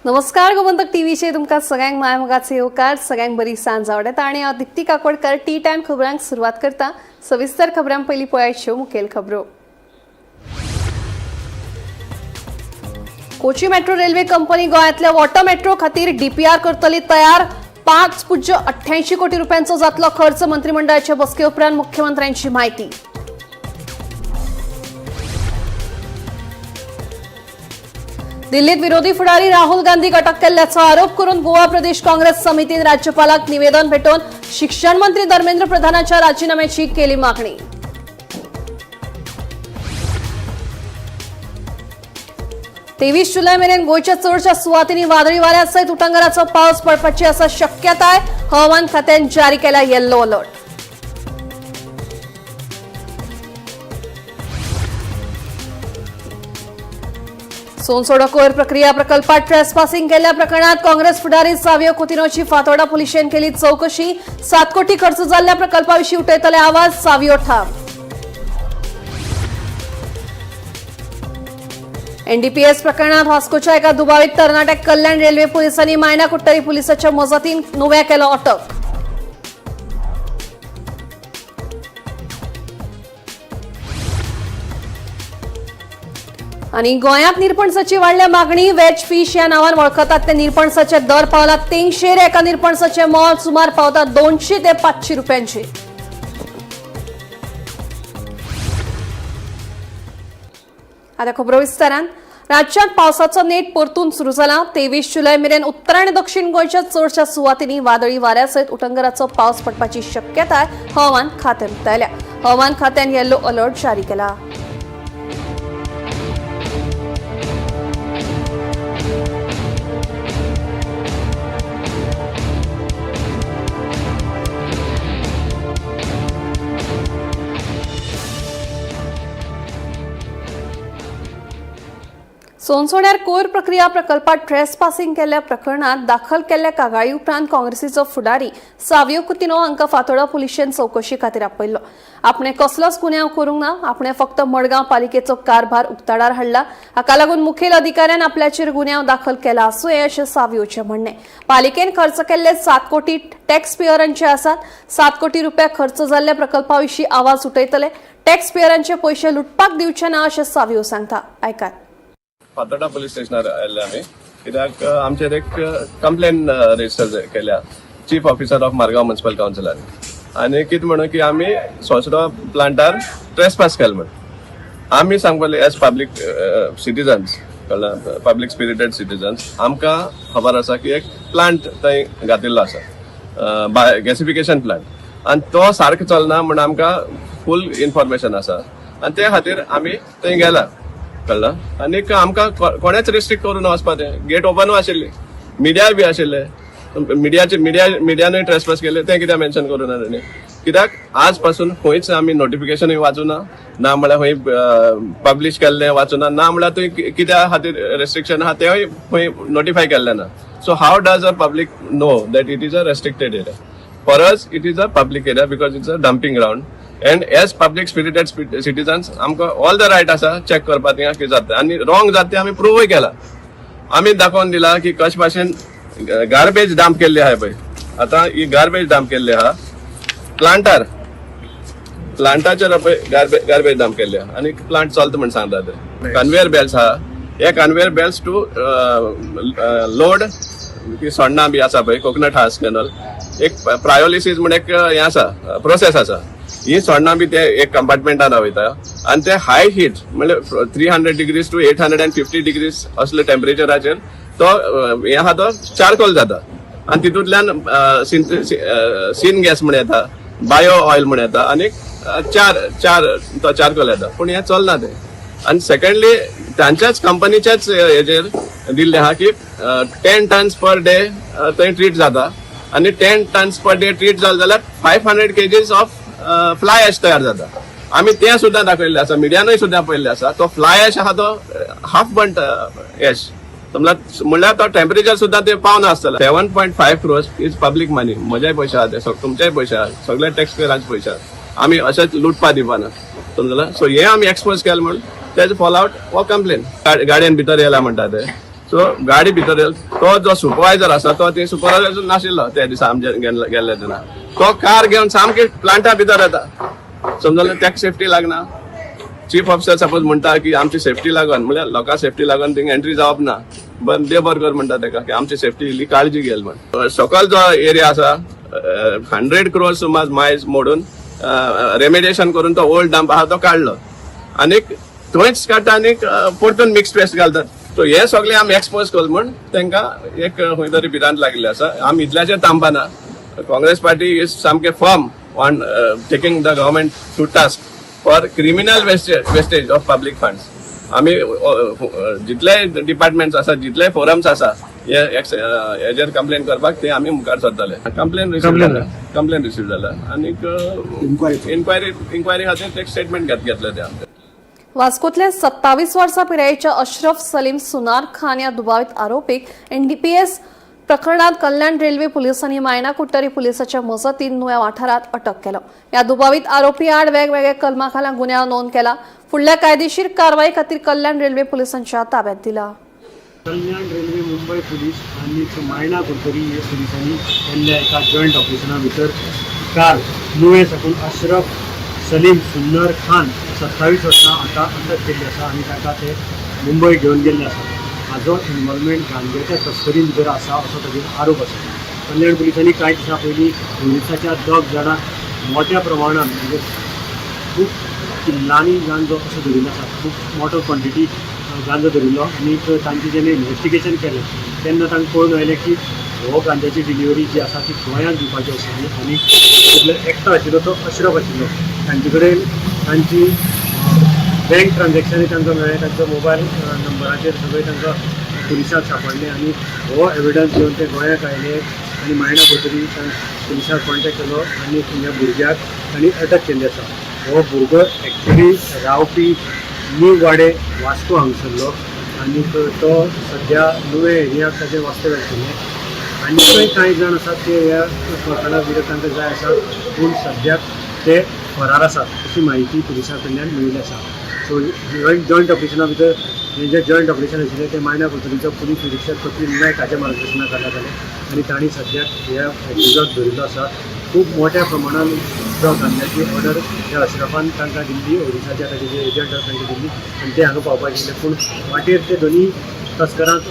नमस्कार गोमंतक टीव्हीचे तुमका सगळ्यांक मायमोगाचे येवकार सगळ्यांक बरी सांज आवडत आणि दिप्ती काकोडकर टी टाइम खबरांक सुरुवात करता। सविस्तर खबरां पयली पळयाच्यो मुखेल खबरो। कोची मेट्रो रेल्वे कंपनी गोंयांतल्या वॉटर मेट्रो खातीर डीपीआर करतली तयार। 5.88 कोटी रुपयांचो जातलो खर्च। मंत्रिमंडळाच्या बसके उपरांत मुख्यमंत्र्यांची माहिती। दिल्लीत विरोधी फुडारी राहुल गांधीक अटक केल्ल्याचो आरोप करून गोवा प्रदेश काँग्रेस समितीन राज्यपालाक निवेदन भेटोवन शिक्षण मंत्री धर्मेंद्र प्रधानाच्या राजीनाम्याची केली मागणी। तेवीस जुलै मेरेन गोंयच्या चडशा सुवातींनी वादळी वाऱ्या सयत उटंगराचो पावस पडपाची आसा शक्यताय। हवामान खात्यान जारी केला येल्लो अलर्ट। सोनसोडा कोयर प्रक्रिया प्रकल्पात ट्रेसपासिंग केल्या प्रकरणात काँग्रेस फुडारी सावियो कुतिनोची फातोर्डा पुलिशेन केली चौकशी। 7 कोटी खर्च जाल्ल्या प्रकल्पाविशीं उठयतले आवाज, सावियो ठाम। एनडीपीएस प्रकरणात वास्कोच्या एका दुबावित तरणाट्याक कल्याण रेल्वे पुलिसांनी मायना कुट्टरी पुलिसाच्या मजतीन नुव्या केलो अटक। आणि गोंयांत निरपणसाची वाडल्या मागणी। वेज फिश या नावान वळखतात ते निरपणसाचे दर पावला 300। एका निरपणसाचे मोल सुमार पावता 200 ते 500 रुपयांचे। आता खबरो विस्तारान। राज्यात पावसाचो नेट परतून सुरू जाला। 23 जुलै मेरेन उत्तर आणि दक्षिण गोंयच्या चडशा सुवातींनी वादळी वाऱ्या सयत उटंगराचो पावस पडपाची शक्यताय हवामान खात्यान उक्तायल्या। हवामान खात्यान येल्लो अलर्ट जारी केला। सोनसोड्यार कोयर प्रक्रिया प्रकल्पात ट्रेसपासिंग केल्ल्या प्रकरणात दाखल केल्ल्या कागाळी उपरांत काँग्रेसीचो फुडारी सावियो कुतिनो हांका फातोर्डा पुलिशेन चौकशी खातीर आपयल्लो। आपणे कसलोच गुन्यांव करूंक ना, आपणे फक्त मडगांव पालिकेचो कारभार उक्ताडार हाडला। हाका लागून मुखेल अधिकाऱ्यान आपल्याचेर गुन्यांव दाखल केला आसूं अशें सावियोचें म्हणणें। पालिकेन खर्च केल्ले 7 कोटी टॅक्स पेयरांचे आसात। 7 कोटी रुपया खर्च जाल्ल्या प्रकल्पाविशीं आवाज उठयतले। टॅक्स पेयरांचे पयशे लुटपाक दिवचे ना अशें सावियो सांगता। ऐकात। फातोर्डा पुलिस स्टेशनार आयिल्ले आमी कित्याक आमचेर एक कंप्लेन रजिस्टर केल्या chief officer of Margao municipal काउन्सिलान आनी कितें म्हणून की आमी सोंसडा प्लांटार ट्रेसपास केले म्हणून आमी सांगपाले एज पब्लीक सिटीजन्स कळ्ळें, पब्लीक स्पिरिटेड सिटीजन्स आमकां खबर आसा की एक प्लांट थंय घातिल्लो आसा गॅसिफिकेशन प्लांट आनी तो सारको चलना म्हणून आमकां फूल इन्फॉर्मेशन आसा आनी ते खातीर आमी थंय गेला कळ्ळें। आनी आमकां कोणेच रिस्ट्रिक्ट करून वचपाचें, गेट ओपनूच आशिल्ली, मिडिया बी आशिल्ले, मिडियानूय ट्रेसपास केले ते कित्याक मेन्शन करूं ना तांणी। कित्याक आज पासून खंयच आमी नोटिफिकेशनूय वाचूना ना म्हळ्यार खंय पब्लीश केल्लें वाचूना ना म्हळ्यार थंय कित्या खातीर रेस्ट्रिक्शन आहा तेवूय खंय नोटिफाय केल्लें ना। So how does a public know that it is a restricted area? For us it is a public area because it's a dumping ground and as public spirited citizens आमकां all the right आसा check करपाक थिंगा कितें जाता आनी wrong जाता तें आमी प्रूवय केला। आमी दाखोवन दिला की कशे भाशेन गार्बेज डंप केल्ली आहा पळय। आतां ही गार्बेज डंप केल्ली आहा प्लांटाचेर पळय गार्बेज डंप केल्ली आहा आनी प्लांट चलता म्हण सांगता ते कन्वेयर बेल्ट्स आहा। हे कन्वेयर बेल्ट्स टू लोड सोण्णां बी आसा पळय कोकोनट हास कॅनल एक प्रायोलिसीस म्हण एक हें आसा प्रोसेस आसा। ही सोण्णां बी ते एक कंपार्टमेंटान वयता आनी ते हाय हीट म्हणजे 300 डिग्रीज टू 850 डिग्रीज असले टेम्परेचराचेर तो हे आहा तो चारकोल जाता आनी तितूंतल्यान सीन गॅस म्हण येता, बायो ऑयल म्हण येता आनी तो चारकोल येता पूण हें चलना ते। आनी सेकंडली तांच्याच कंपनीच्याच हेजेर दिल्लें आहा की 10 टन्स पर डे थंय ट्रीट जाता आनी 10 टन्स पर डे ट्रीट जालें जाल्यार 500 केजीस ऑफ फ्लाय एश तयार जाता। आमी ते सुद्दां दाखयल्ले आसा, मिडियानूय सुद्दां पळयल्ले आसा। तो फ्लाय एश आहा तो हाफ बर्न्ट एश म्हणल्यार तो टेम्परेचर सुद्दां ते पावना आसतलो। 7.5 crores इज पब्लीक मनी, म्हजेय पयशे आहा ते तुमचेय पयशे आहा, सगळे टॅक्स पेयरांचे पयशे आहा। आमी अशेंच लुटपा दिवना समजला। सो हे आमी एक्सपोज केले म्हणून तेजो फॉलोआउट हो कंप्लेन गाडयेन भितर येयला म्हणटा ते सो गाडी भितर येयलो. तो जो सुपरवायझर आसा तो ते सुपरवायझर नाशिल्लो त्या दिसा आमच्या गेल्ले तेन्ना. तो कार घेवन सामके प्लांटा भितर येता. समजलें, ताका सेफ्टी लागना. चीफ ऑफिसर सपोज म्हणटा की आमची सेफ्टी लागून, म्हळ्यार लोकां सेफ्टी लागून थिंग एंट्री जावप ना. देव बरें कर म्हणटा ताका की आमची सेफ्टी इल्ली काळजी घेयल म्हण. सकयल जो एरिया आसा 100 crores सुमार मायज मोडून रेमेडिएशन करून तो ओल्ड डंप आहा तो काडलो. आनीक थंयच काडटा आनीक परतून मिक्स वेस्ट घालतात. सो हे सगळे आमी एक्सपोज केले म्हण तांकां एक खंय तरी भिरांत लागले आसा. आमी इतल्याचेर थांबना. काँग्रेस पार्टी इज सामके firm on taking the government to task for criminal wastage of public funds. आमी जितले डिपार्टमेंट्स आसा, जितले फोरम्स आसा हेजेर कंप्लेन करपाक ते आमी मुखार सरतले. कंप्लेन रिसीव जाला आनीक इन्क्वायरी खातीर एक स्टेटमेंट घेतले ते आमचे. वास्कोतल्या 27 वर्सां पिरायेच्या अशरफ सलीम सुनार खान या दुबावित आरोपीक एनडीपीएस प्रकरणात कल्याण रेल्वे पोलिसांनी मायना कुट्टरी पोलिसांच्या मजतीन नुव्या वाठारात अटक केलो. या दुबावित आरोपी आड वेगवेगळ्या कलमा खाला गुन्यांव नोंद केला. फुडल्या कायदेशीर कारवाई खातीर कल्याण रेल्वे पोलिसांच्या ताब्यात दिला. कल्याण रेल्वे मुंबई पोलीस आणि मायना कुट्टरी हे पोलिसांनी केल्ल्या एका जॉयंट ऑपरेशना भितर काल नुवें साकून अशरफ सलीम सुन्नर खान 27 वर्सां आता अटक केल्ली आसा आणि ताका ते मुंबय घेवन गेल्ले आसा. हाजो इन्वॉल्वमेंट गांजेच्या तस्करी भितर आसा असो ताचेर आरोप आसा. कल्याण पुलिसांनी कांय दिसां पयलीं पुलिसाच्या 10 जाणांक मोठ्या प्रमाणात म्हणजे खूब किल्लांनी गांजो असो धरिल्लो आसा. खूब मोठो क्वॉन्टिटी गांजो धरिल्लो आनी तांचे जेन्ना इन्व्हेस्टिगेशन केलें तेन्ना तांकां कळून आयलें की हो गांजाची डिलिव्हरी जी आसा ती गोंयांत दिवपाची आशिल्ली आनी तितलो एकटो आशिल्लो तो अशरफ आशिल्लो. तांचे कडेन तांची बँक ट्रान्झॅक्शनूय तांकां मेळ्ळें. तांचो मोबायल नंबराचेर सगळें तांकां पुलिसाक सापडलें आनी हो एविडन्स घेवन ते गोंयांत आयले आनी मायना कुट्टरी पुलिसाक कॉन्टेक्ट केलो आनी ह्या भुरग्याक तांणी अटक केल्ली आसा. हो भुरगो एक्चुली रावपी न्यू वाडे वास्को हांगसरलो आनी तो सद्या नुवें एरियाक ताचें वास्तव्य आशिल्लें. आनी कांय जाण आसात ते ह्या प्रकरणा भितर तांकां जाय आसा पूण सद्याक ते फरार आसात अशी माहिती पुलिसां कडल्यान मेळिल्ली आसा. सो जॉयंट ऑपरेशना भितर हे जे जॉयंट ऑपरेशन आशिल्लें ते मायना कुट्टरीचो पुलीस निरीक्षक कपिल नायक हाच्या मार्गदर्शना खाला जालें आनी तांणी सद्याक ह्या एक्युजाक धरिल्लो आसा. खूब मोठ्या प्रमाणान जो गांजाची ऑर्डर ह्या अशरफान तांकां दिल्ली. ओडिसाच्या ताचे जे एजंट आसा तांकां दिल्ली आनी ते हांगा पावपाक आशिल्ले पूण वाटेर ते दोनी तस्करांक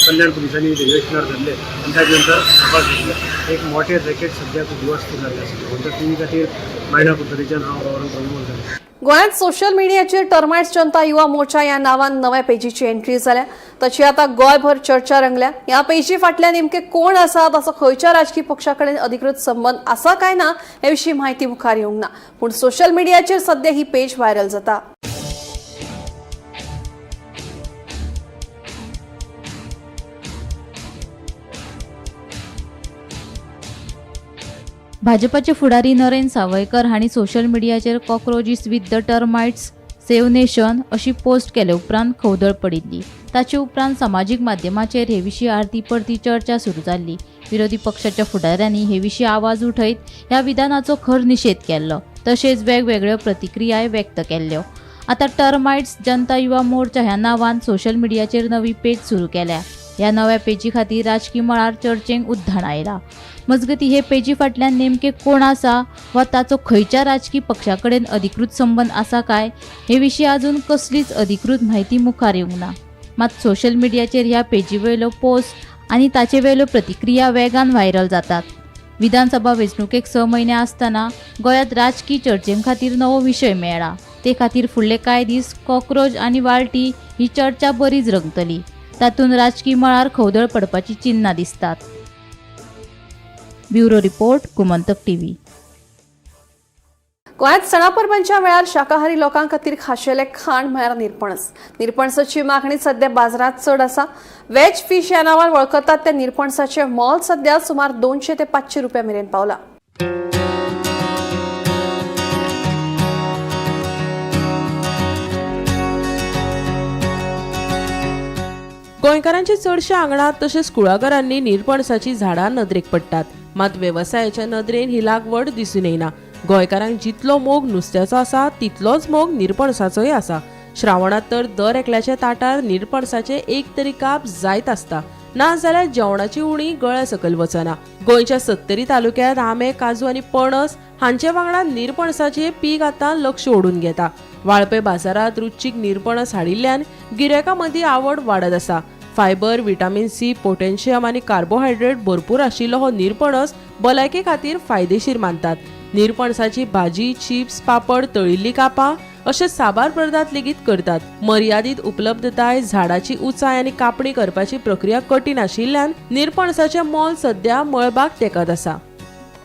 कल्याण पुलिसांनी रेल्वे स्टेशनार धरले आनी ताचे नंतर ताब्यात घेतले. एक मोठे रॅकेट सद्याक उद्ध्वस्त जाल्ले आसा. म्हणटच ती खातीर मायना कुट्टरीच्यान हांव गौरव प्रमोद जालें. गोंयांत सोशल मिडियाचेर टर्मायट्स जनता युवा मोर्चा या नावान नव्या पेजीची एंट्री जाल्या. ताची आता गोंयभर चर्चा रंगल्या. ह्या पेजी फाटल्यान नेमके कोण आसा, ताचो खंयच्या राजकीय पक्षा कडेन अधिकृत संबंध आसा काय ना हे विशीं म्हायती मुखार येवंक ना. पूण सोशल मिडियाचेर सध्या ही पेज व्हायरल जाता. भाजपाचे फुडारी नरेंद्र सावयकर हांणी सोशल मिडियाचेर cockroaches with the termites save nation अशी पोस्ट केले उपरांत खवदळ पडिल्ली. ताचे उपरांत सामाजीक माध्यमांचेर हे विशीं आरती परती चर्चा सुरू जाल्ली. विरोधी पक्षाच्या फुडाऱ्यांनी हे विशीं आवाज उठयत ह्या विधानाचो खर निशेध केल्लो. तशेंच वेगवेगळ्यो प्रतिक्रियाय व्यक्त केल्ल्यो. आता टर्माइट्स जनता युवा मोर्चा ह्या नांवान सोशल मिडियाचेर नवी पेज सुरू केल्या. ह्या नव्या पेजी खातीर राजकीय मळार चर्चेक उद्दाण आयला. मजगती हे पेजी फाटल्यान नेमके कोण आसा वा ताचो खंयच्या राजकीय पक्षा कडेन अधिकृत संबंध आसा काय हे विशीं अजून कसलीच अधिकृत म्हायती मुखार येवंक ना. मात सोशल मिडियाचेर ह्या पेजी वयलो पोस्ट आनी ताचे वयल्यो प्रतिक्रिया वेगान व्हायरल जातात. विधानसभा वेंचणुकेक 6 म्हयने आसतना गोंयांत राजकीय चर्चे खातीर नवो विशय मेळ्ळा. ते खातीर फुडले कांय दीस कॉक्रोच आनी वाळटी ही चर्चा बरीच रंगतली. तातूंत राजकीय मळार खवदळ पडपाची चिन्हां दिसतात. Bureau report Gomantak TV. गोंयांत सणापरबांच्या वेळार शाकाहारी लोकां खातीर खाशेले खाण म्हळ्यार निरपणस. निरपणसाची मागणी सध्या बाजारात चड आसा. वेज फिश ह्या नांवान वळखतात त्या निरपणसाचें मोल सध्या सुमार 200 ते 500 रुपया मेरेन पावला. गोंयकारांच्या चडशा आंगणात तशेंच कुळागरांनी निरपणसाची झाडां नदरेक पडटात. मात वेवसायाच्या नदरेन ही लागवड दिसून येना. गोंयकारांक जितलो मोग नुस्त्याचो आसा तितलोच मोग निरपणसाचोय आसा. श्रावणात तर दर एकल्याच्या ताटार निरपणसाचे एक तरी काप जायत आसता, ना जाल्यार जेवणाची उणी गळ्या सकयल वचना. गोंयच्या 70 तालुक्यांत आंबे, काजू आनी पणस हांचे वांगडा निरपणसाचे पीक आतां लक्ष ओडून घेता. वाळपय बाजारात रुचीक निरपणस हाडिल्ल्यान गिरायकां मदीं आवड वाडत आसा. फायबर, व्हिटॅमिन सी, पोटॅशियम आनी कार्बोहायड्रेट भरपूर आशिल्लो हो निरपणस भलायके खातीर फायदेशीर मानतात. निरपणसाची भाजी, चिप्स, पापड, तळिल्ली कापां अशे साबार पदार्थ लेगीत करतात. मर्यादित उपलब्धताय, झाडाची उंचाय आनी कापणी करपाची प्रक्रिया कठीण आशिल्ल्यान निरपणसाचें मोल सध्या मळबाक तेंकत आसा.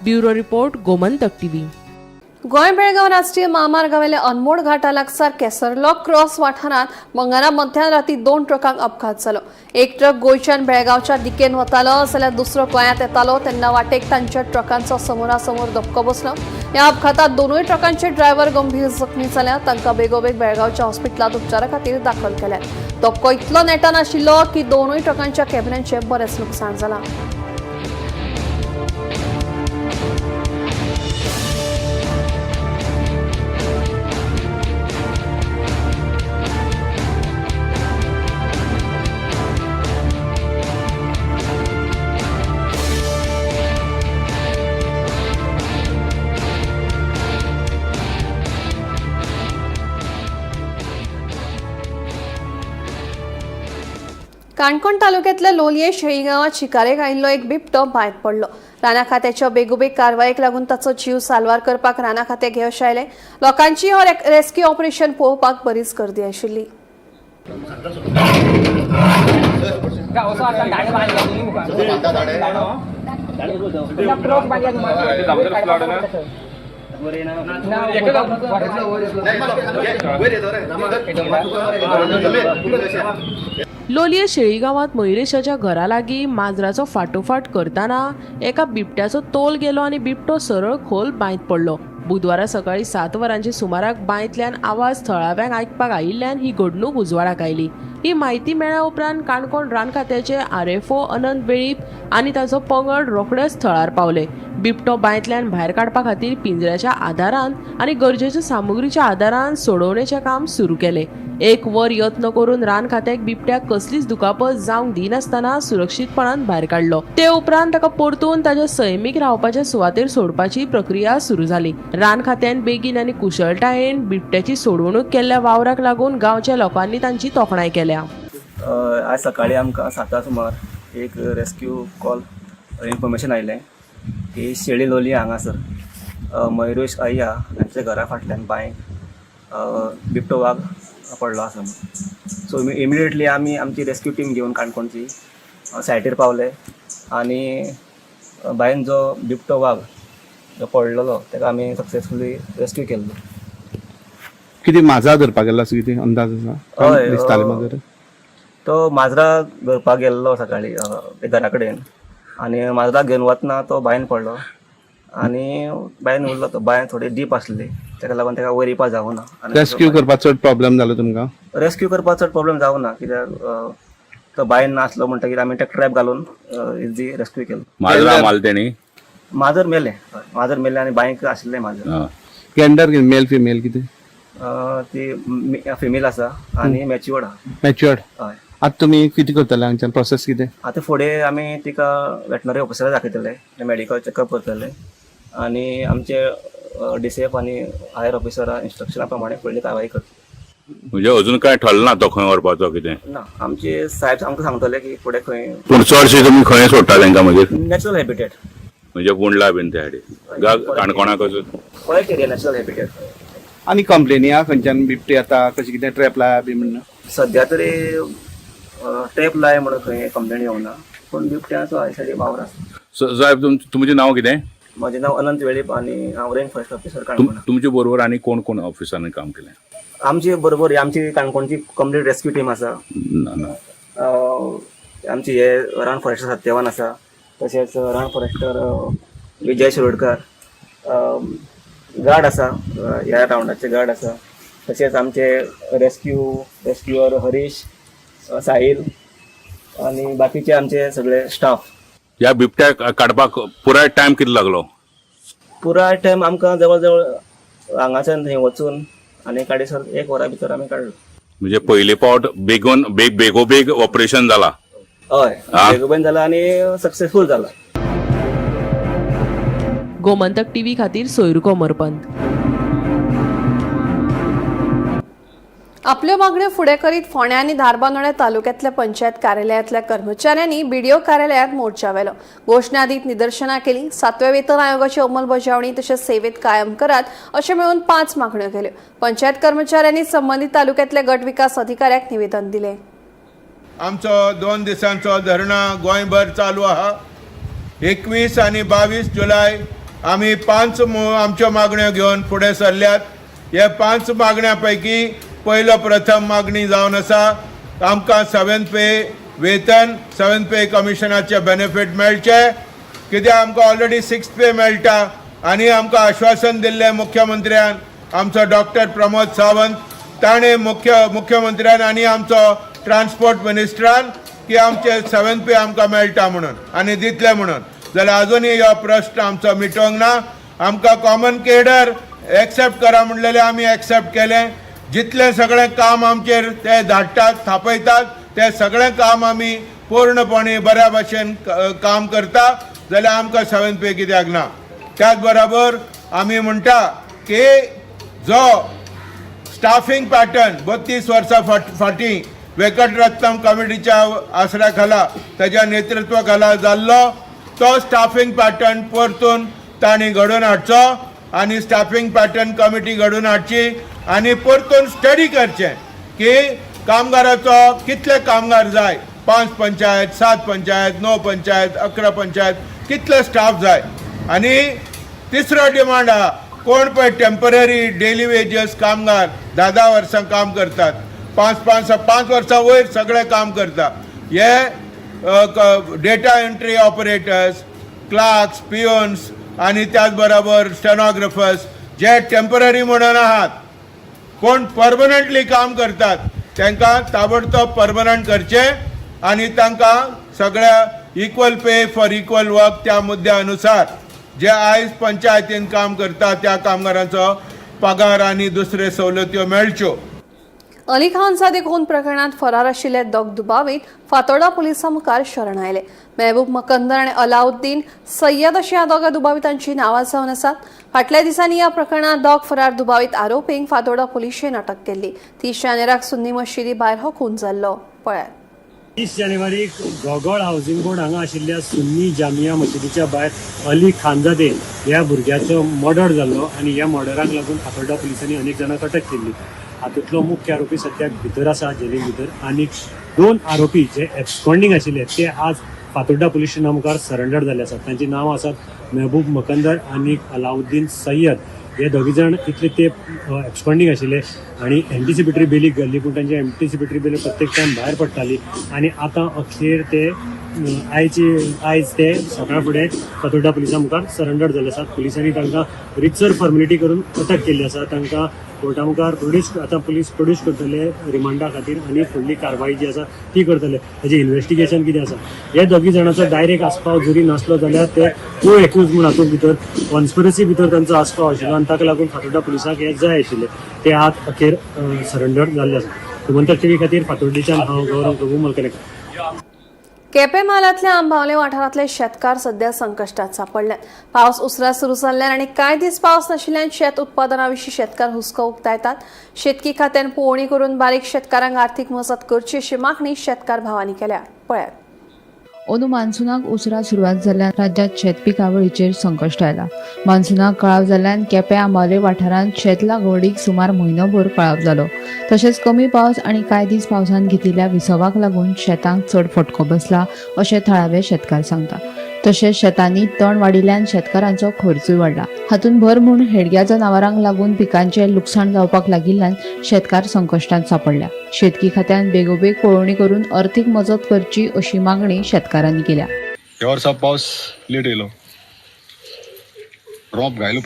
Bureau report, Gomantak TV. Goa Belgaum राष्ट्रीय महामार्गावेल्या अनमोड घाटा लागसार केसरलॉक क्रॉस वाठारांत मंगळारा मध्यराती 2 ट्रकांक अपघात जालो. एक ट्रक गोंयच्यान बेळगांवच्या दिकेन वतालो जाल्यार दुसरो गोंयांत येतालो तेन्ना वाटेक तांच्या ट्रकांचो समोरासमोर धक्को बसलो. ह्या अपघातात दोनूय ट्रकांचे ड्रायव्हर गंभीर जखमी जाल्यात. तांकां बेगोबेग बेळगांवच्या हॉस्पिटलांत उपचारा खातीर दाखल केल्यात. धक्को इतलो नेटान आशिल्लो की दोनूय ट्रकांच्या कॅबिनांचे बरेच लुकसाण जालां. काणकोण तालुक्यातल्या लोलये शेळी गावात शिकारेक आयिल्लो एक बिबटो भायर पडलो. राना खात्याच्या बेगोबेग कारवायेक लागून ताचो जीव साल्वार करपाक राना खात्याक येवश आयले. लोकांची हो रेस्क्यू ऑपरेशन पळोवपाक बरीच गर्दी आशिल्ली. लोलये शेळी गावात मयुरेशाच्या घरा लागीं माजराचो फाटोफाट करतना एका बिबट्याचो तोल गेलो आनी बिबटो सरळ खोल बांयत पडलो. बुधवारा सकाळी 7 वरांच्या सुमाराक बांयतल्यान आवाज थळाव्यांक आयकपाक आयिल्ल्यान ही घडणूक उजवाडाक आयली. ही म्हायती मेळ्ळ्या उपरांत काणकोण रान खात्याचे आरएफओ अनंत वेळीप आनी ताचो पंगड रोखडेच थळार पावले. बिबटो बांयतल्यान भायर काडपा खातीर पिंजऱ्याच्या आदारान आनी गरजेच्या सामुग्रीच्या आदारान सोडोवणेचें काम सुरू केलें. 1 वर यत्न करून रान खात्याक बिबट्याक कसलीच दुखापत जावंक दिनासतना सुरक्षीतपणान भायर काडलो. ते उपरांत ताका परतून ताच्या सैमीक रावपाच्या सुवातेर सोडपाची प्रक्रिया सुरू जाली. रान खात्यान बेगीन आनी कुशळटायेन बिबट्याची सोडवणूक केल्ल्या वावराक लागून गांवच्या लोकांनी तांची तोखणाय केल्या. आज सकाळी आमकां 7 सुमार एक रेस्क्यू कॉल इन्फॉर्मेशन आयलें की शेळी लोलये हांगासर मयुरेश अय्या हांच्या घरा फाटल्यान बांयक बिबटो वाघ पडलो आसा. सो इमिडिएटली आमी आमची रेस्क्यू टीम घेवन काणकोणची सायटीर पावले आनी बायन जो बिबटो वाघ जो पडलेलो ताका आमी सक्सेसफुली रेस्क्यू केल्लो. किती माजरा धरपाक गेल्लो असो कितें अंदाज आसा? हय, दिसताले म्हाका तो माजरा धरपाक गेल्लो सकाळी ते घरा कडेन आनी माजरा घेवन वतना तो बायन पडलो आनी बायन उरलो. तो बाय थोडी डीप आसली ताका लागून ताका वयर येवपा जावना. रेस्क्यू करपाक चड प्रॉब्लेम जालो तुमकां? रेस्क्यू करपाक चड प्रॉब्लेम जावना कित्याक तो बायन नासलो म्हणटकीर आमी ताका ट्रॅप घालून इजी रेस्क्यू केलो. माजरा मारले तेणी? माजर मेले. माजर मेले आनी बायक आशिल्लें माजर. जेंडर मेल फिमेल कितें? ती फिमेल आसा आनी मॅच्युअर्ड आहा. मॅच्युअर्ड. हय. आतां तुमी कितें करतले हांगच्यान प्रोसेस कितें? आतां फुडें आमी तिका वेटनरी ऑफिसराक दाखयतले, मेडिकल चॅकअप करतले आनी आमचे DCF आनी हायर ऑफिसरा इन्स्ट्रक्शना प्रमाणे फुडली कारवाई करतले. म्हणजे अजून काय ठरलं ना तो खंय व्हरपाचो कितें? ना, आमचे साहेब आमकां सांगतले की फुडें खंय. पूण चडशे तुमी खंय सोडटा तांकां मागीर? नॅचरल हॅबिटेट म्हणजे पुंडला बीन त्या सायडीक काणकोणाकच? Forest area natural habitat. आनी कंप्लेनी आहा खंयच्यान बिबटे आतां कशें कितें ट्रॅप लाया बी म्हणून? सद्या तरी ट्रॅप लाय म्हणून खंय कंप्लेन येवना पूण बिबट्याचो हाय सायडीक वावर आसा. साहेब तुमचें नांव कितें? म्हजें नांव अनंत वेळीप आनी हांव रेंज फॉरेस्ट ऑफिसर काणकोण. तुमचे बरोबर आनी कोण कोण ऑफिसरांनी काम केलें? आमचे बरोबर आमची काणकोणची कंप्लीट रेस्क्यू टीम आसा. आमची हे रान फॉरेस्टर सत्यवान आसा, तशेंच रान फॉरेस्टर विजय शिरोडकर, गार्ड आसा, ह्या राउंडाचे गार्ड आसा, तशेंच आमचे रेस्क्यूअर हरीश, साहिल आनी बाकीचे आमचे सगळे स्टाफ. ह्या बिबट्याक काडपाक पुराय टायम कितलो लागलो? पुराय टायम आमकां जवळ जवळ हांगाच्यान थंय वचून आनी काडीसर 1 वरा भितर आमी काडलो. म्हणजे पयले फावट बेगोबेग ऑपरेशन जाला. हय हा. बेगोबेन जाला आणि सक्सेसफूल जाला. गोमंतक टीव्ही खातीर सोयरू कोमरपंत. आपल्यो मागण्यो फुडें करीत फोंड्या आनी धारबांदोड्या तालुक्यांतल्या पंचायत कार्यालयांतल्या कर्मचाऱ्यांनी बीडीओ कार्यालयांत मोर्चा व्हेलो. घोषणा दीत निदर्शनां केली. 7व्या वेतन आयोगाची अंमलबजावणी तशेंच सेवेत कायम करात अशें मेळून 5 मागण्यो केल्यो. पंचायत कर्मचाऱ्यांनी संबंदीत तालुक्यांतल्या गट विकास अधिकाऱ्याक निवेदन दिलें. आमचो 2 दिसांचो धरणां गोंयभर चालू आहा. 21 आनी 22 जुलय आमी 5 आमच्यो मागण्यो घेवन फुडें सरल्यात. हे 5 मागण्यां पैकी पयलो प्रथम मागणी जावन आसा आमकां 7th पे वेतन 7th पे कमिशनाचे बेनिफीट मेळचे. कित्याक आमकां ऑलरेडी 6th पे मेळटा आनी आमकां आश्वासन दिल्लें मुख्यमंत्र्यान आमचो डॉक्टर प्रमोद सावंत ताणें मुख्यमंत्र्यान आनी आमचो ट्रान्सपोर्ट मिनिस्टरान की आमचे 7th पे आमकां मेळटा म्हणून आनी दितले म्हणून. जाल्यार अजुनूय हो प्रश्न आमचो मिटोवंक ना. आमकां कॉमन केडर एक्सेप्ट करा म्हणलेलें आमी एक्सेप्ट केलें. जितलें सगळें काम आमचेर ते धाडटात थापयतात तें सगळें काम आमी पूर्णपणे बऱ्या भशेन काम करता जाल्यार आमकां 7th पे कित्याक ना. त्याच बरोबर आमी म्हणटा की जो स्टाफींग पॅटर्न 32 वर्सां फाटीं वेंकटरत्नम कमिटीच्या आसऱ्या खाला ताच्या नेतृत्वा खाला जाल्लो तो स्टाफींग पॅटर्न परतून तांणी घडोवन हाडचो आनी स्टाफींग पॅटर्न कमिटी घडोवन हाडची आनी परतून स्टडी करचें की कामगाराचो कितले कामगार जाय. 5 पंचायत 7 पंचायत 9 पंचायत 11 पंचायत कितले स्टाफ जाय. आनी तिसरो डिमांड आहा कोण पळय टेम्पररी डेली वेजस कामगार 10 वर्सां काम करतात 5 वर्सां वयर सगळे काम करता. हे डेटा एंट्री ऑपरेटर्स क्लार्क्स पिओन्स आनी त्याच बरोबर स्टेनोग्राफर्स जे टेम्पररी म्हणून आहात कोण परमनंटली काम करतात तांकां ताबडतोब परमनंट करचें आनी तांकां सगळ्या equal pay for equal work त्या मुद्द्या अनुसार जे आयज पंचायतीन काम करता त्या कामगारांचो पगार आनी दुसरे सवलत्यो मेळच्यो. अली खान सादी खून प्रकरणात फरार आशिल्ले दोग दुबावीत फातोर्डा पुलिसां मुखार शरण आयले. मेहबूब मकंदर आनी अलाउद्दीन सय्यद अशी ह्या दोगा दुबावितांची नांवां जावन आसात. फाटल्या दिसांनी ह्या प्रकरणात दोग फरार दुबावीत आरोपींक फातोर्डा पुलिशेन अटक केल्ली. 30 जानेराक सुन्नी मशिदी भायर हो खून जाल्लो. पळयात. 30 जानेवारीक गोगोळ हावसिंग बोर्ड हांगा आशिल्ल्या सुन्नी जामिया मशिदीच्या भायर अली खानजादे ह्या भुरग्याचो मर्डर जाल्लो आनी ह्या मर्डराक लागून फातोर्डा पुलिसांनी अनेक जाणांक अटक केल्ली. हातूंतलो मुख्य आरोपी सद्याक भितर आसा जेली भितर आनी 2 आरोपी जे एब्सकॉन्डिंग आशिल्ले ते आज फातोर्डा पुलीस स्टेशना मुखार सरेंडर जाल्ले आसात. तांची नांवां आसात मेहबूब मकंदर आनी अलाउद्दीन सय्यद. हे दोगी जाण इतले ते एब्सकॉन्डिंग आशिल्ले आनी एंटिसिपेटरी बेलीक गेल्ली पूण तांची एंटिसिपेटरी बेल प्रत्येक टायम भायर पडटाली आनी आतां अखेर ते आयज ते सकाळ फुडें फातोर्डा पुलिसां मुखार सरेंडर जाल्ले आसात. पुलिसांनी तांकां रितसर फॉर्मेलिटी करून अटक केल्ली आसा. तांकां कोर्टा मुखार आतां पुलीस प्रोड्यूस करतले रिमांडा खातीर आनी फुडली कारवाई जी आसा ती करतले. ताजें इन्व्हेस्टिगेशन कितें आसा हे दोगी जाणांचो डायरेक्ट आस्पाव जरी नासलो जाल्यार ते को एक्यूज म्हूण हातूंत भितर कॉन्स्पिरसी भितर तांचो आस्पाव आशिल्लो आनी ताका लागून फातोर्डा पुलिसांक हे जाय आशिल्ले ते आज अखेर सरेंडर जाल्ले आसात. गोमंतक टीव्ही खातीर फातोर्डेच्यान हांव गौरव प्रभू मलकरेकर. केपें म्हालांतल्या आंबावले वाठारांतले शेतकार सध्या संकश्टात सापडल्यात. पावस उसरा सुरू जाल्ल्यान आनी कांय दीस पावस नाशिल्ल्यान शेत उत्पादना विशीं शेतकार हुस्को उक्तायतात. शेतकी खात्यान पळोवणी करून बारीक शेतकारांक आर्थीक मजत करची अशी मागणी शेतकार भावांनी केल्या. पळयात. अंदू मान्सूनाक उसरा सुरवात जाल्ल्यान राज्यांत शेत पिकावळीचेर संकश्ट आयला. मान्सूनाक कळाव जाल्ल्यान केपें आंबावले वाठारांत शेत लागवडीक सुमार म्हयनोभर कळाव जालो. तशेंच कमी पावस आनी कांय दीस पावसान घेतिल्ल्या विसवाक लागून शेतांक चड फटको बसला अशें थळावे शेतकार सांगता. तशेंच शेतांनी तण वाडिल्ल्यान शेतकारांचो खर्चूय वाडला. हातूंत भर म्हूण हेडग्या जनावरांक लागून पिकांचें लुकसाण जावपाक लागिल्ल्यान शेतकार संकश्टांत सापडल्या. शेतकी खात्यान बेगोबेग पळोवणी करून अर्थीक मजत करची अशी मागणी शेतकारांनी केल्या. ह्या वर्सा पावस लेट येयलो. रोंप घायले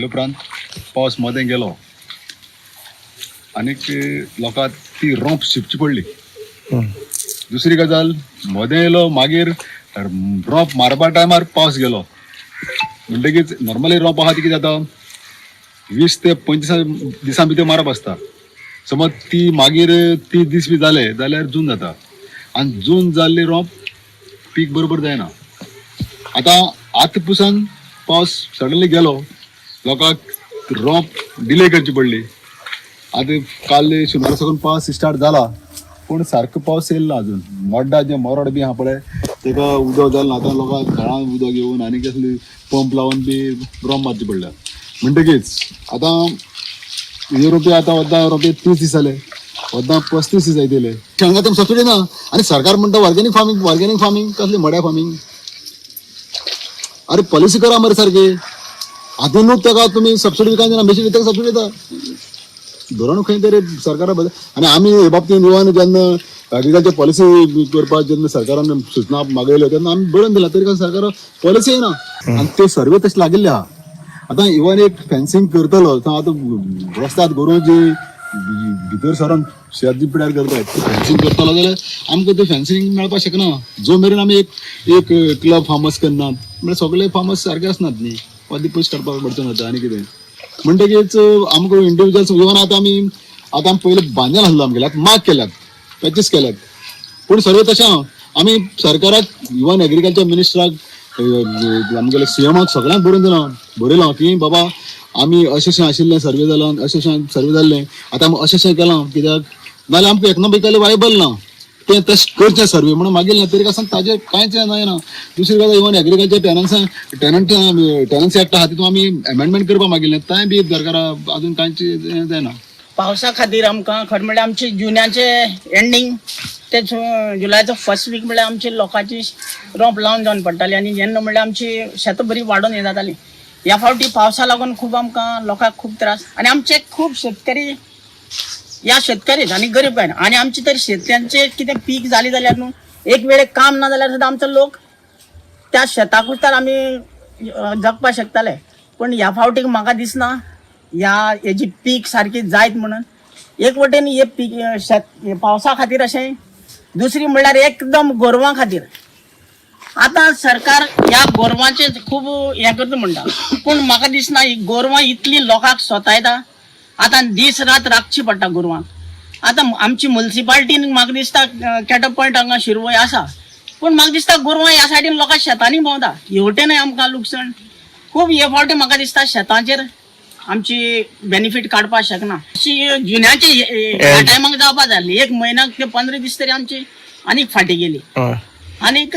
उपरांत पावस मदें गेलो आनीक लोकांक ती रोंप शिंपची पडली. दुसरी गजाल मदें येयलो मागीर रोंप मारपा टायमार पावस गेलो म्हणटकीच नॉर्मली रोंप आहा ती कितें जाता 20 ते 25 दिसां भितर मारप आसता. समज ती मागीर 30 दीस बी जाले जाल्यार जून जाता आणि जून जाल्ले रोंप पीक बरोबर जायना. आतां पुसान पावस सडनली गेलो, लोकांक रोंप डिले करची पडली. आतां काल शुनवारा साकून पावस स्टार्ट जाला पूण सारको पावस येयलो ना अजून. मोड्डा जे मोरोड बी आहा पळय तेका उदक जालें ना. आतां लोकांक घरांत उदक येवन आनी कसली पंप लावन बी रोंप मारची पडल्या. म्हणटकीच आतां हे रोपे आतां वद्दां रोपे 30 दीस जाले, वद्दां 35 दीस जायतले. शेंगां तें सबसिडी ना आनी सरकार म्हणटा ऑर्गेनीक फार्मींग कसली मड्या फार्मींग. अरे पॉलिसी करा मरे सारके. हातीनूच ताका तुमी सबसिडी विकायची दिना, मेशीन ताका सबसिडी दिता. धोरण खंय तरी सरकारा बदल. आनी आमी हे बाबतींत इवन जेन्ना एग्रिकल्चर पॉलिसी करपाक जेन्ना सरकारान सूचना मागयल्यो तेन्ना आमी बरोवन दिला, तरी सरकार पॉलिसी येना आनी ते सर्वे तशे लागिल्ले आहा. आतां इवन एक फेन्सिंग करतलो आतां रस्त्यार गोरवां जी भितर सरून शेत पिड्यार करतात फेन्सिंग करतलो जाल्यार आमकां तें फेन्सिंग मेळपाक शकना. जो मेरेन आमी एक क्लब फार्मर्स करनात म्हळ्यार सगळे फार्मर्स सारके आसनात न्ही. पयलीं पयशे काडपाक पडचो ना आनी कितें. म्हणटकीच आमकां इंडिविज्युअल्स इवन आतां आमी पयलीं बांदून आसलो आमगेले आतां माग केल्यात, पॅचीस केल्यात. पूण सर्वे तशें आहा. आमी सरकाराक इवन एग्रिकल्चर मिनिस्टराक आमगेले सीएमाक सगळ्यांक बरयलां की बाबा आमी अशें आशिल्लें सर्वे जालां, अशें सर्वे जाल्लें, आतां आमी अशें केलां. कित्याक नाल्यार आमकां इकनॉमिकली वायबल ना तें तशें करचें सर्वे म्हणून मागिल्लें. तरी आसन ताजें कांयच जायना. दुसरी गजाल इवन एग्रिकल्चर टेनन्सी एक्ट आहा तितून आमी एमेंडमेंट करपाक मागिल्लें, तें बी सरकारा अजून कांयच जायना. पावसा खातीर आमकां खरें म्हणल्यार आमचे जुन्याचे एंडींग ते जुलायचो फर्स्ट वीक म्हणल्यार आमची लोकांची रोंप लावन जावन पडटाली आनी जेन्ना म्हणल्यार आमची शेतां बरी वाडोवन हें जाताली. ह्या फावटी पावसा लागून खूब आमकां लोकांक खूब त्रास आनी आमचे खूब शेतकरी ह्या शेतकरीच आनी गरीब काय आनी आमचे तरी शेतक्यांचे कितें पीक जाली जाल्यार न्हू एक वेळेक काम ना जाल्यार सुद्दां आमचो लोक त्या शेताकूच तर आमी जगपाक शकताले. पूण ह्या फावटीक म्हाका दिसना हेजी पीक सारकी जायत म्हणून. एक वटेन हे पीक शेत पावसा खातीर अशें, दुसरी म्हणल्यार एकदम गोरवां खातीर. आतां सरकार ह्या गोरवांचे खूब हें करता म्हणटा पूण म्हाका दिसना ही गोरवां इतली लोकांक सोतायता. आतां दीस रात राखची पडटा गोरवांक. आतां आमची म्युनिसिपालिटीन म्हाका दिसता कॅटअप पॉयंट हांगा शिरवय आसा पूण म्हाका दिसता गोरवां ह्या सायडीन लोकां शेतांनी भोंवता. हेवटेनय आमकां लुकसाण खूब. हे फावटी म्हाका दिसता शेतांचेर आमची बेनिफीट काडपाक शकना. अशी जुन्याचे ह्या टायमाक जावपाक जाय. एक म्हयन्याक ते 15 दीस तरी आमची आनीक फाटी गेली. आनीक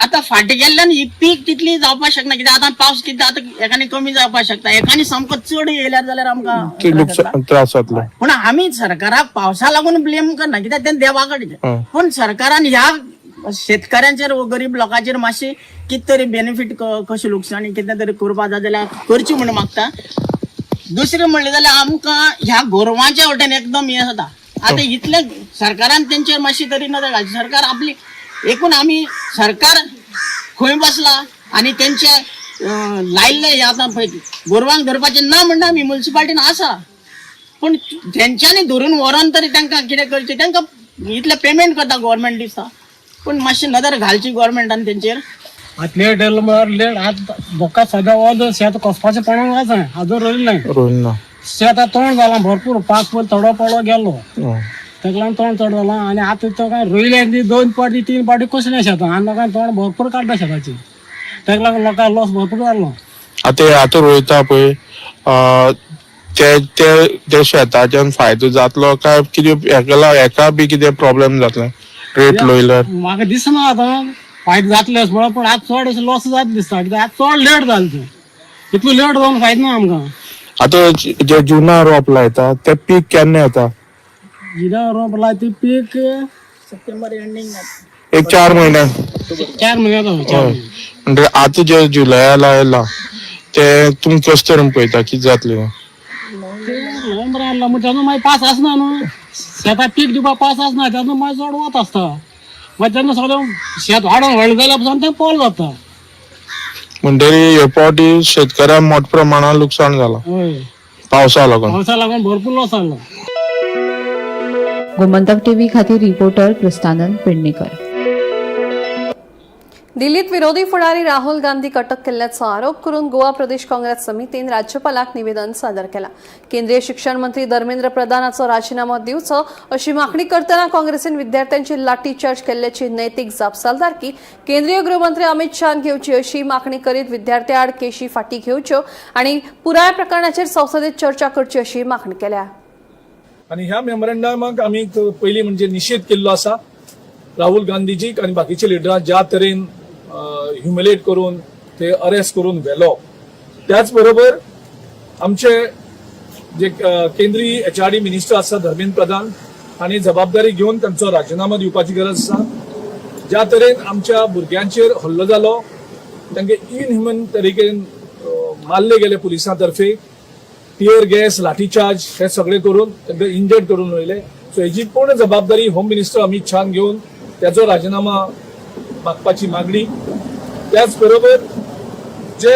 आतां फाटी गेल्ल्यान ही पीक तितली जावपाक शकना. कित्याक आतां पावस कितें आतां एकानी कमी जावपाक शकता, एकानी सामको चड येयल्यार जाल्यार आमकां त्रास जातलो. पूण आमी सरकाराक पावसा लागून ब्लेम करना कित्याक तें देवा कडेन. पूण सरकारान ह्या शेतकऱ्यांचेर गरीब लोकांचेर मातशी कितें तरी बेनिफीट कशें लुकसाणी कितें तरी करपाक जाय जाल्यार करची म्हणून मागता. दुसरें म्हणलें जाल्यार आमकां ह्या गोरवांच्या वटेन एकदम हें जाता. आतां इतले सरकारान तेंचेर मातशी तरी नदर घालची. सरकार आपली एकूण आमी सरकार खंय बसला आनी तेंचे लायल्ले हे आतां पळय गोरवांक धरपाचें ना म्हणटा आमी म्युनिसिपालिटीन आसा पूण तेंच्यांनी धरून व्हरोन तरी तांकां कितें करचें. तांकां इतलें पेमेंट करता गव्हर्मेंट दिसता पूण मातशी नदर घालची गव्हर्मेंटान तेंचेर. आतां लेट येयलो म्हळ्यार लेट. आतां बोका सद्या वद शेत कसपाचें पडोंक जाय आजून रोयलें ना. शेत तोंड जालां भरपूर. पावस पयलीं थोडो पडो गेलो ताका लागून तोंड चड जालां आनी आतां तो काय रोयलें ती 2 पाटी 3 पाटी कसलें शेतां आनी लोकांक तोंड भरपूर काडटा शेताची. ताका लागून लोकांक लॉस भरपूर जालो. आतां रोयता पळय त्या शेताच्यान फायदो जातलो काय कितें हेका बी कितें प्रॉब्लेम जातले रेट लोयल्यार? म्हाका दिसना आतां फायदो जातले अशें म्हणून. पूण आतां चड अशें लॉस जाता दिसता कित्याक आतां चड लेट जालें तें. इतलो लेट जावन फायदो ना आमकां. आतां जे जुना रोप लायता ते पीक केन्ना येता? जिरा रोप लाय ती पीक सप्टेंबर एंडींग एक 4 म्हयने 4 म्हयने जाता. म्हणजे आतां जे जुलया लायला ते तुमी कशें तरेन पळयता कितें जातलें? नोव्हेंबर आसला म्हणजे तेन्ना मागीर पावस आसना न्हू. शेताक पीक दिवपाक पावस आसना तेन्ना मागीर चड वत आसता. मागीर तेन्ना सगळें शेत वाडोवन व्हडलें जाल्या पासून तें पोल जाता. म्हणटरी हे फावटी शेतकऱ्यांक मोठ्या प्रमाणात लुकसाण जाला पावसा लागून. पावसा लागून भरपूर लॉस जालो. गोमंतक टीव्ही खातीर रिपोर्टर कृष्णानंद पेडणेकर. दिल्लीत विरोधी फुडारी राहुल गांधी अटक केल्याचा आरोप करून गोवा प्रदेश काँग्रेस समितीन राज्यपालाक निवेदन सादर केला. केंद्रीय शिक्षण मंत्री धर्मेंद्र प्रधानाचो राजीनामा दिवचो अशी मागणी करताना काँग्रेसीन विद्यार्थ्यांची लाठीचार्ज केल्ल्याची नैतीक जापसालदारकी केंद्रीय गृहमंत्री अमित शहान घेवची अशी मागणी करीत विद्यार्थी आड केशी फाटी घेवच्यो आणि पुराय प्रकरणाचेर संसदेत चर्चा करची अशी मागणी केल्या. आणि ह्या मेमोरेंडमाक आमी पयली म्हणजे निषेध केल्लो आसा. राहुल गांधीजीक आणि बाकीचे लिडरांक ज्या तरेन ह्युमिलेट करून ते अरेस्ट करून व्हेलो, त्याच बरोबर आमचे जे केंद्रीय HRD मिनिस्टर आसा धर्मेंद्र प्रधान हांणी जबाबदारी घेवन तांचो राजीनामा दिवपाची गरज आसा. ज्या तरेन आमच्या भुरग्यांचेर हल्लो जालो, तांकां इनह्युमन तरीकेन मारले गेले पुलिसां तर्फे, टियर गॅस लाठीचार्ज हे सगळे करून तांकां इंजर्ड करून वयले. सो हेची पूर्ण जबाबदारी होम मिनिस्टर अमित शहान घेवन त्याचो राजीनामा मागपाची मागणी. त्याच बरोबर जे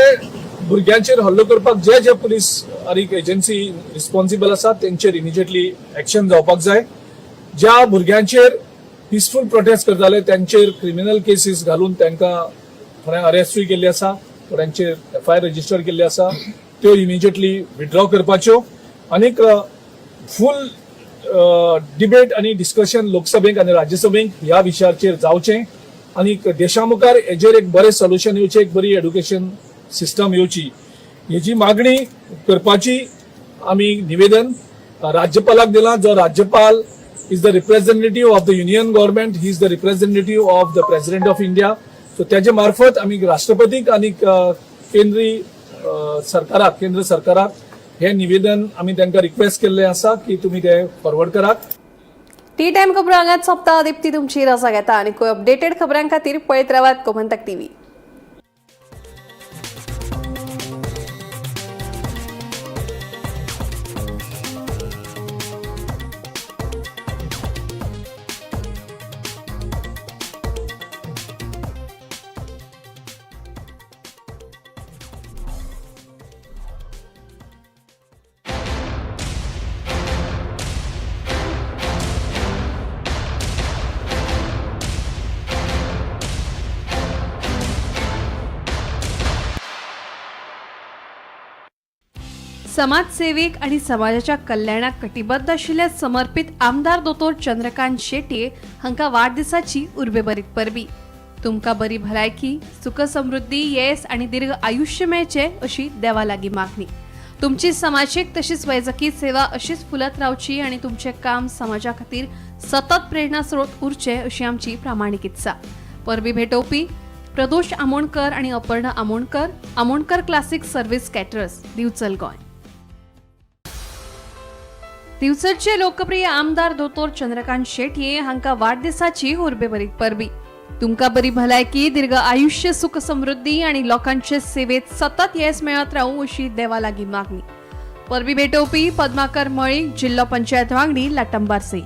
भुरग्यांचेर हल्लो करपाक जे जे पुलीस एजन्सी रिस्पॉन्सिबल आसा तेंचेर इमिजिएटली एक्शन जावपाक जाय. ज्या भुरग्यांचेर पिसफूल प्रोटेस्ट करताले त्यांचेर क्रिमिनल केसीस घालून तांकां थोड्यांक अरेस्टूय केल्ले आसा, थोड्यांचेर FIR रजिस्टर केल्ले आसा, त्यो इमिजिएटली विथड्रॉ करपाच्यो. आनीक फूल डिबेट आणि डिस्कशन लोकसभेक आणि राज्यसभेक ह्या विशयाचेर जावचें आणि देशा मुखार हेजेर एक बरें सोल्युशन येवचें, एक बरी एड्युकेशन सिस्टम येवची, हेची मागणी करपाची आमी निवेदन राज्यपालाक दिलां. जो राज्यपाल is the representative of the union government, he is the representative of the president of India. So त्याच्या मार्फत आमी राष्ट्रपतीक आणि केंद्र सरकाराक हे निवेदन आमी तांकां रिक्वेस्ट केल्लें आसा की तुमी ते फॉरवर्ड करात. टी टाइम खबरांगात सोंपता. दिप्ती तुमची रजा घेता आणि कोई अपडेटेड खबरां खातीर पळयत रावात गोमंतक TV. समाजसेवक आणि समाजाच्या कल्याणाक कटिबद्ध आशिल्ले समर्पित आमदार दोतोर चंद्रकांत शेट्ये हांकां वाडदिसाची उर्बेभरीत परबी. तुमकां बरी भलायकी, सुख समृद्धी, येस आणि दीर्घ आयुष्य मेळचे अशी देवा लागीं मागणी. तुमची समाजीक तशीच वैजकी सेवा अशीच फुलत रावची आणि तुमचे काम समाजा खातीर सतत प्रेरणा स्रोत उरचे अशी आमची प्रामाणीक इत्सा. परबी भेटोवपी प्रदोष आमोणकर आणि Aparna Amonkar, Amonkar classic service caterers, Bicholim, Goa. दिवचलचे लोकप्रिय आमदार दोतोर चंद्रकांत शेट्ये हांकां वाडदिसाची उर्बेभरीत परबी. तुमकां बरी भलायकी, दीर्घ आयुष्य, सुख समृद्धी आणि लोकांचे सेवेत सतत येस मेळत रावूं अशी देवा लागीं मागणी. परबी भेटोवपी पद्माकर मळीक, जिल्लो पंचायत वांगडी, लाटंबारसे.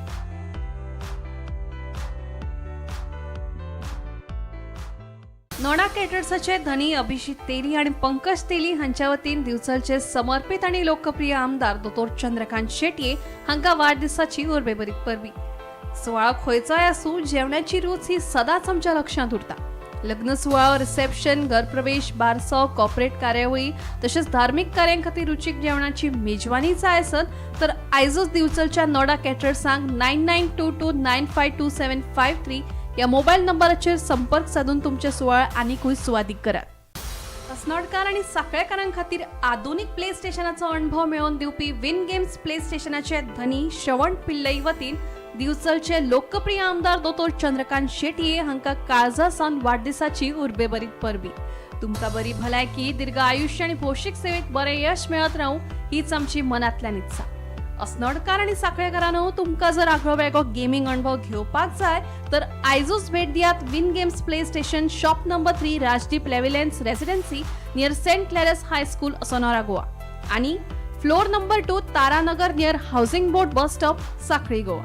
नोडा कॅटरर्साचे धनी अभिजित तेली आणि पंकज तेली हांच्या वतीन दिवचलचे समर्पित आणि लोकप्रिय आमदार दोतोर चंद्रकांत शेट्ये हांकां वाडदिसाची उर्बेभरीत परबी. सुवाळो खंयचोय आसूं, जेवणाची रूच ही सदांच आमच्या लक्षांत उरता. लग्न सुवाळो, रिसेप्शन, घरप्रवेश, बारसो, कॉर्पोरेट कार्यावळी तशेंच धार्मीक कार्यां खातीर रुचीक जेवणाची मेजवानी जाय आसत तर आयजूच दिवचलच्या नोडा कॅटरर्सांक 9922952753 या मोबाईल नंबराचेर संपर्क साधून तुमचे सुवाळे आनीकूय सुवादीक करात. अस्नोडकार आणि साखळेकारां खातीर आधुनीक प्ले स्टेशनाचो अणभव मेळोवन दिवपी विन गेम्स प्ले स्टेशनाचे धनी श्रवण पिल्लई वतीन दिवचलचे लोकप्रिय आमदार दोतोर चंद्रकांत शेट्ये हांकां काळजा सावन वाडदिसाची उर्बेभरीत परबी. तुमकां बरी भलायकी, दीर्घ आयुष्य आणि भौशीक सेवेत बरें यश मेळत रावूं हीच आमची मनांतल्यान इत्सा. अस्नोडकार आणि साखळेकारांनो, तुमकां जर आगळो वेगळो गेमिंग अणभव घेवपाक जाय तर आयजूच भेट दियात win games play station, shop number 3, Rajdeep लेव्हिलेन्स residency, near Saint Clare's high school, Assonora, Goa, आणि floor number 2, Taranagar, near housing board bus stop, Sankhali, Goa.